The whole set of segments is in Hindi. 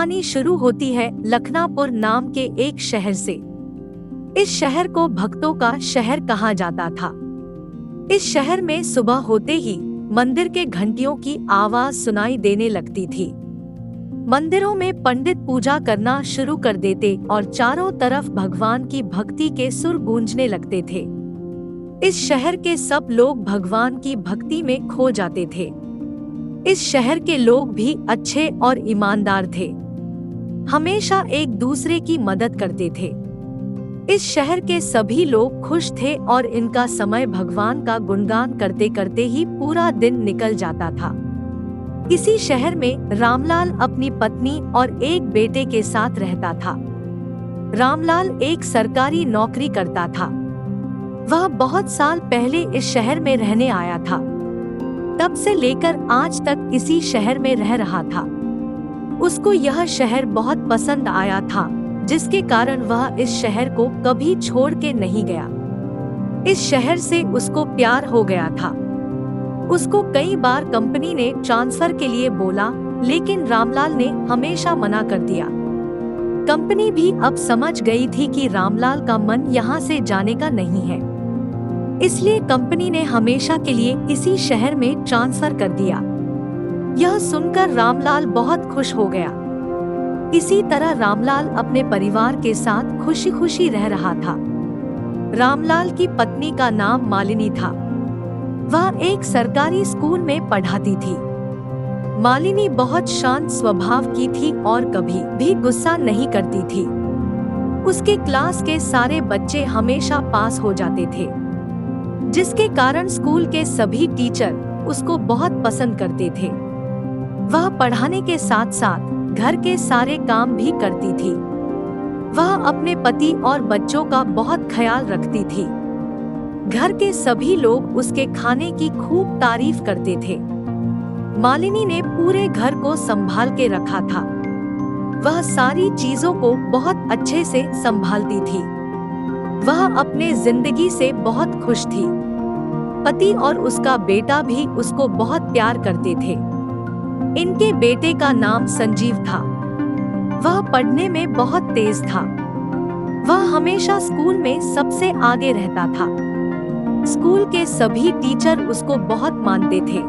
कहानी शुरू होती है लखनापुर नाम के एक शहर से। इस शहर को भक्तों का शहर कहा जाता था। इस शहर में सुबह होते ही मंदिर के घंटियों की आवाज सुनाई देने लगती थी। मंदिरों में पंडित पूजा करना शुरू कर देते और चारों तरफ भगवान की भक्ति के सुर गूंजने लगते थे। इस शहर के सब लोग भगवान की भक्ति में खो जाते थे। इस शहर के लोग भी अच्छे और ईमानदार थे, हमेशा एक दूसरे की मदद करते थे। इस शहर के सभी लोग खुश थे और इनका समय भगवान का गुणगान करते करते ही पूरा दिन निकल जाता था। इसी शहर में रामलाल अपनी पत्नी और एक बेटे के साथ रहता था। रामलाल एक सरकारी नौकरी करता था। वह बहुत साल पहले इस शहर में रहने आया था। तब से लेकर आज तक इसी शहर में रह रहा था। उसको यह शहर बहुत पसंद आया था, जिसके कारण वह इस शहर को कभी छोड़ के नहीं गया। इस शहर से उसको प्यार हो गया था। उसको कई बार कंपनी ने ट्रांसफर के लिए बोला, लेकिन रामलाल ने हमेशा मना कर दिया। कंपनी भी अब समझ गई थी कि रामलाल का मन यहाँ से जाने का नहीं है, इसलिए कंपनी ने हमेशा के लिए इसी शहर में ट्रांसफर कर दिया। यह सुनकर रामलाल बहुत खुश हो गया। इसी तरह रामलाल अपने परिवार के साथ खुशी खुशी रह रहा था। रामलाल की पत्नी का नाम मालिनी था। वह एक सरकारी स्कूल में पढ़ाती थी। मालिनी बहुत शांत स्वभाव की थी और कभी भी गुस्सा नहीं करती थी। उसके क्लास के सारे बच्चे हमेशा पास हो जाते थे, जिसके कारण स्कूल के सभी टीचर उसको बहुत पसंद करते थे। वह पढ़ाने के साथ साथ घर के सारे काम भी करती थी। वह अपने पति और बच्चों का बहुत ख्याल रखती थी। घर के सभी लोग उसके खाने की खूब तारीफ करते थे। मालिनी ने पूरे घर को संभाल के रखा था। वह सारी चीजों को बहुत अच्छे से संभालती थी। वह अपने जिंदगी से बहुत खुश थी। पति और उसका बेटा भी उसको बहुत प्यार करते थे। इनके बेटे का नाम संजीव था। वह पढ़ने में बहुत तेज था। वह हमेशा स्कूल में सबसे आगे रहता था। स्कूल के सभी टीचर उसको बहुत मानते थे।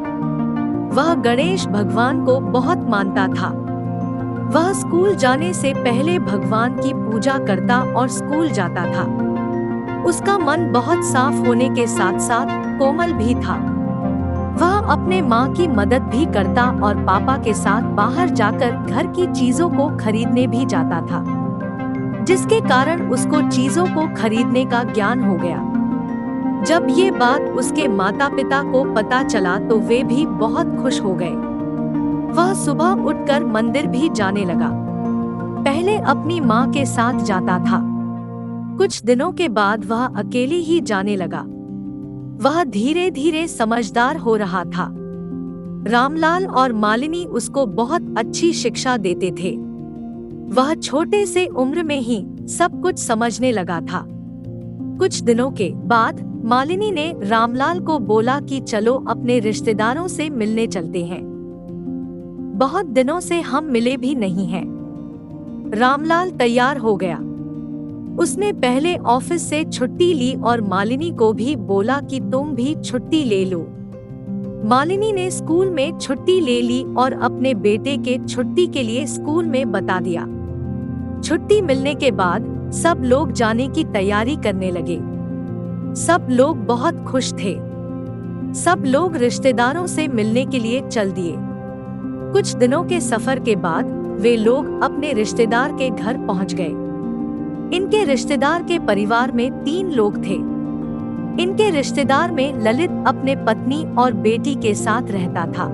वह गणेश भगवान को बहुत मानता था। वह स्कूल जाने से पहले भगवान की पूजा करता और स्कूल जाता था। उसका मन बहुत साफ होने के साथ साथ कोमल भी था। वह अपने माँ की मदद भी करता और पापा के साथ बाहर जाकर घर की चीजों को खरीदने भी जाता था, जिसके कारण उसको चीजों को खरीदने का ज्ञान हो गया। जब ये बात उसके माता पिता को पता चला तो वे भी बहुत खुश हो गए। वह सुबह उठकर मंदिर भी जाने लगा। पहले अपनी माँ के साथ जाता था। कुछ दिनों के बाद वह अकेले ही जाने लगा। वह धीरे धीरे समझदार हो रहा था। रामलाल और मालिनी उसको बहुत अच्छी शिक्षा देते थे। वह छोटे से उम्र में ही सब कुछ समझने लगा था। कुछ दिनों के बाद मालिनी ने रामलाल को बोला कि चलो अपने रिश्तेदारों से मिलने चलते हैं। बहुत दिनों से हम मिले भी नहीं हैं। रामलाल तैयार हो गया। उसने पहले ऑफिस से छुट्टी ली और मालिनी को भी बोला कि तुम भी छुट्टी ले लो। मालिनी ने स्कूल में छुट्टी ले ली और अपने बेटे के छुट्टी के लिए स्कूल में बता दिया। छुट्टी मिलने के बाद सब लोग जाने की तैयारी करने लगे। सब लोग बहुत खुश थे। सब लोग रिश्तेदारों से मिलने के लिए चल दिए। कुछ दिनों के सफर के बाद वे लोग अपने रिश्तेदार के घर पहुंच गए। इनके रिश्तेदार के परिवार में 3 लोग थे। इनके रिश्तेदार में ललित अपने पत्नी और बेटी के साथ रहता था।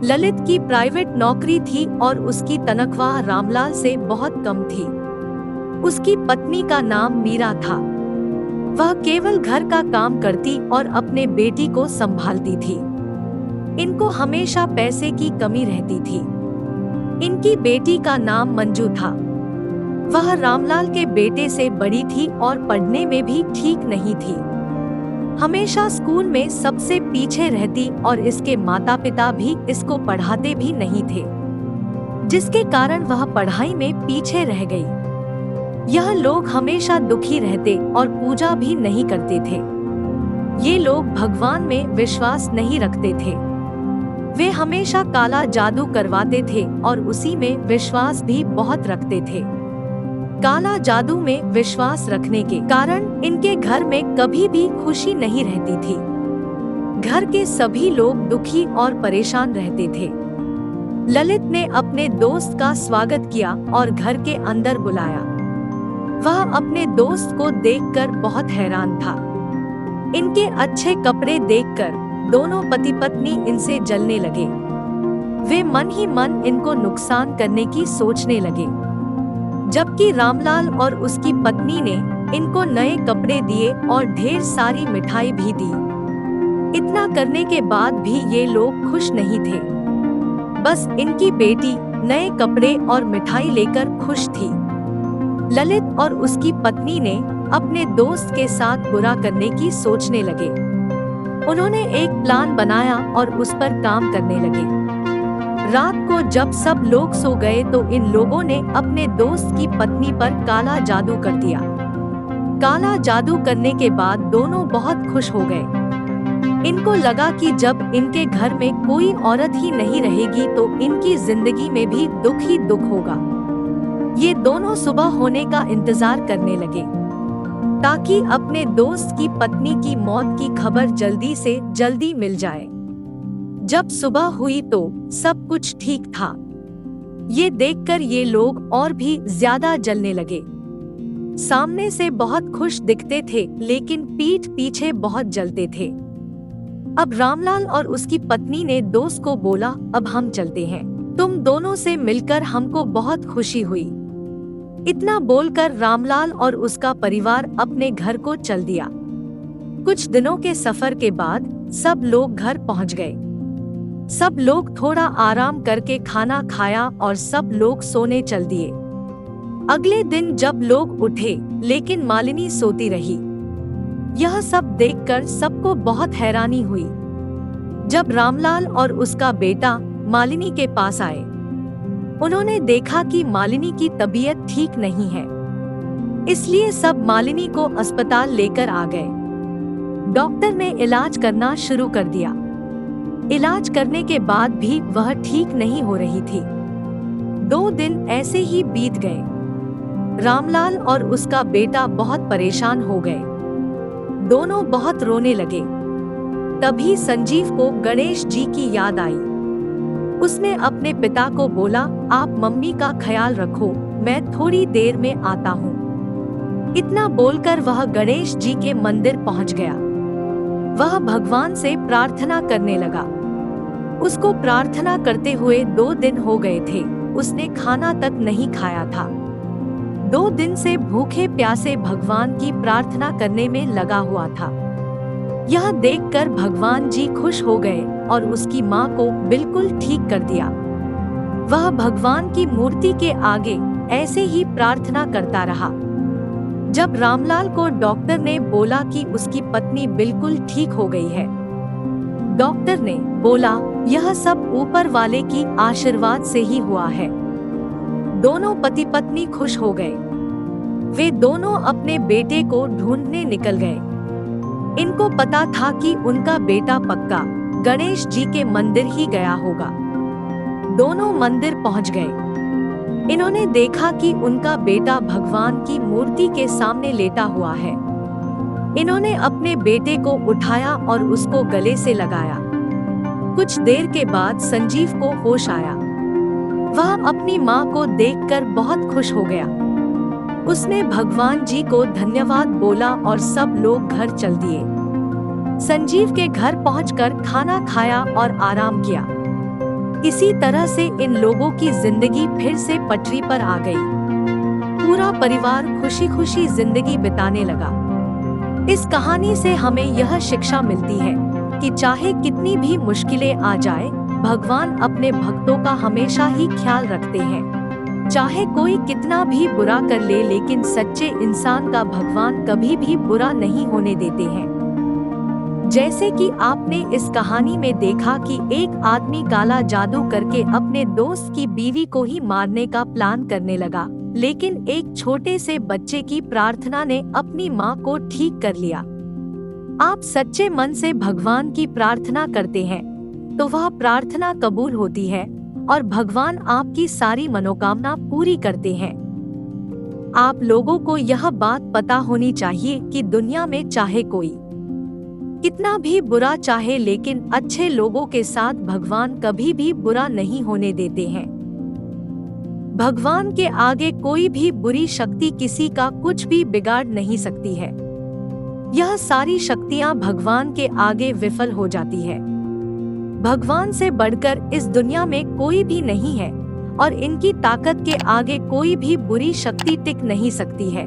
ललित की प्राइवेट नौकरी थी और उसकी तनख्वाह रामलाल से बहुत कम थी। उसकी पत्नी का नाम मीरा था। वह केवल घर का काम करती और अपने बेटी को संभालती थी। इनको हमेशा पैसे की कमी रहती थी। इनकी बेटी का नाम मंजू था। वह रामलाल के बेटे से बड़ी थी और पढ़ने में भी ठीक नहीं थी। हमेशा स्कूल में सबसे पीछे रहती और इसके माता पिता भी इसको पढ़ाते भी नहीं थे। जिसके कारण वह पढ़ाई में पीछे रह गई। यह लोग हमेशा दुखी रहते और पूजा भी नहीं करते थे। ये लोग भगवान में विश्वास नहीं रखते थे। वे हमेशा काला जादू करवाते थे और उसी में विश्वास भी बहुत रखते थे। काला जादू में विश्वास रखने के कारण इनके घर में कभी भी खुशी नहीं रहती थी। घर के सभी लोग दुखी और परेशान रहते थे। ललित ने अपने दोस्त का स्वागत किया और घर के अंदर बुलाया। वह अपने दोस्त को देखकर बहुत हैरान था। इनके अच्छे कपड़े देखकर दोनों पति पत्नी इनसे जलने लगे। वे मन ही मन इनको नुकसान करने की सोचने लगे। जबकि रामलाल और उसकी पत्नी ने इनको नए कपड़े दिए और ढेर सारी मिठाई भी दी। इतना करने के बाद भी ये लोग खुश नहीं थे। बस इनकी बेटी नए कपड़े और मिठाई लेकर खुश थी। ललित और उसकी पत्नी ने अपने दोस्त के साथ बुरा करने की सोचने लगे। उन्होंने एक प्लान बनाया और उस पर काम करने लगे। रात को जब सब लोग सो गए तो इन लोगों ने अपने दोस्त की पत्नी पर काला जादू कर दिया। काला जादू करने के बाद दोनों बहुत खुश हो गए। इनको लगा कि जब इनके घर में कोई औरत ही नहीं रहेगी तो इनकी जिंदगी में भी दुख ही दुख होगा। ये दोनों सुबह होने का इंतजार करने लगे ताकि अपने दोस्त की पत्नी की मौत की खबर जल्दी से जल्दी मिल जाए। जब सुबह हुई तो सब कुछ ठीक था। ये देखकर ये लोग और भी ज्यादा जलने लगे। सामने से बहुत खुश दिखते थे लेकिन पीठ पीछे बहुत जलते थे। अब रामलाल और उसकी पत्नी ने दोस्त को बोला, अब हम चलते हैं। तुम दोनों से मिलकर हमको बहुत खुशी हुई। इतना बोलकर रामलाल और उसका परिवार अपने घर को चल दिया। कुछ दिनों के सफर के बाद सब लोग घर पहुंच गए। सब लोग थोड़ा आराम करके खाना खाया और सब लोग सोने चल दिए। अगले दिन जब लोग उठे लेकिन मालिनी सोती रही। यह सब देखकर सबको बहुत हैरानी हुई। जब रामलाल और उसका बेटा मालिनी के पास आए, उन्होंने देखा कि मालिनी की तबीयत ठीक नहीं है। इसलिए सब मालिनी को अस्पताल लेकर आ गए। डॉक्टर ने इलाज करना शुरू कर दिया। इलाज करने के बाद भी वह ठीक नहीं हो रही थी। 2 दिन ऐसे ही बीत गए। रामलाल और उसका बेटा बहुत परेशान हो गए। दोनों बहुत रोने लगे। तभी संजीव को गणेश जी की याद आई। उसने अपने पिता को बोला, आप मम्मी का ख्याल रखो, मैं थोड़ी देर में आता हूँ। इतना बोलकर वह गणेश जी के मंदिर पहुँच गया। वह भगवान से प्रार्थना करने लगा। उसको प्रार्थना करते हुए 2 दिन हो गए थे। उसने खाना तक नहीं खाया था। 2 दिन से भूखे प्यासे भगवान की प्रार्थना करने में लगा हुआ था। यह देखकर भगवान जी खुश हो गए और उसकी माँ को बिल्कुल ठीक कर दिया। वह भगवान की मूर्ति के आगे ऐसे ही प्रार्थना करता रहा। जब रामलाल को डॉक्टर ने बोला कि उसकी पत्नी बिल्कुल ठीक हो गई है, डॉक्टर ने बोला, यह सब ऊपर वाले की आशीर्वाद से ही हुआ है। दोनों पति पत्नी खुश हो गए। वे दोनों अपने बेटे को ढूंढने निकल गए। इनको पता था कि उनका बेटा पक्का गणेश जी के मंदिर ही गया होगा। दोनों मंदिर पहुंच गए। इन्होंने देखा कि उनका बेटा भगवान की मूर्ति के सामने लेटा हुआ है। इन्होंने अपने बेटे को उठाया और उसको गले से लगाया। कुछ देर के बाद संजीव को होश आया। वह अपनी माँ को देखकर बहुत खुश हो गया। उसने भगवान जी को धन्यवाद बोला और सब लोग घर चल दिए। संजीव के घर पहुंचकर खाना खाया और आराम किया। इसी तरह से इन लोगों की जिंदगी फिर से पटरी पर आ गई। पूरा परिवार खुशी खुशी जिंदगी बिताने लगा। इस कहानी से हमें यह शिक्षा मिलती है कि चाहे कितनी भी मुश्किलें आ जाए, भगवान अपने भक्तों का हमेशा ही ख्याल रखते हैं। चाहे कोई कितना भी बुरा कर ले, लेकिन सच्चे इंसान का भगवान कभी भी बुरा नहीं होने देते हैं। जैसे कि आपने इस कहानी में देखा कि एक आदमी काला जादू करके अपने दोस्त की बीवी को ही मारने का प्लान करने लगा, लेकिन एक छोटे से बच्चे की प्रार्थना ने अपनी माँ को ठीक कर लिया। आप सच्चे मन से भगवान की प्रार्थना करते हैं तो वह प्रार्थना कबूल होती है और भगवान आपकी सारी मनोकामना पूरी करते हैं। आप लोगों को यह बात पता होनी चाहिए कि दुनिया में चाहे कोई कितना भी बुरा चाहे, लेकिन अच्छे लोगों के साथ भगवान कभी भी बुरा नहीं होने देते हैं। भगवान के आगे कोई भी बुरी शक्ति किसी का कुछ भी बिगाड़ नहीं सकती है। यह सारी शक्तियां भगवान के आगे विफल हो जाती है। भगवान से बढ़कर इस दुनिया में कोई भी नहीं है और इनकी ताकत के आगे कोई भी बुरी शक्ति टिक नहीं सकती है।